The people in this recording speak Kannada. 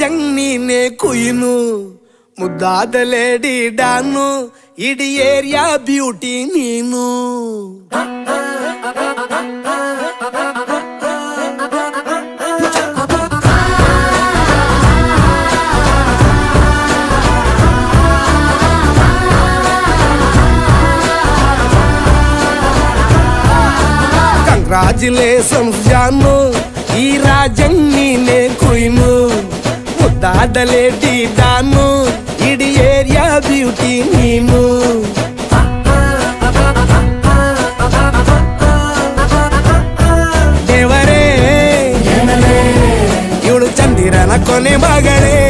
ರಾಜಂಗ್ ನೀನೆ ಕುಯ್ನು ಮುದ್ದಾದ ಲೇಡಿ ಡಾನು ಇಡೀ ಏರಿಯಾ ಬ್ಯೂಟಿ ನೀನು ಕಂಗ್ರಾಚುಲೇಷನ್ಸ್ ಜಾನು ಈ ರಾಜಂಗ್ ನೀನೆ ಕುಯ್ನು ಮುದ್ದಾದ ಲೇಡಿ ಡಾನು ಇಡೀ ಏರಿಯಾ ಬ್ಯೂಟಿ ನೀನು ದೇವರೇ ಇವಳು ಚಂದಿರನ ಕೊನೆ ಮಗಳೇ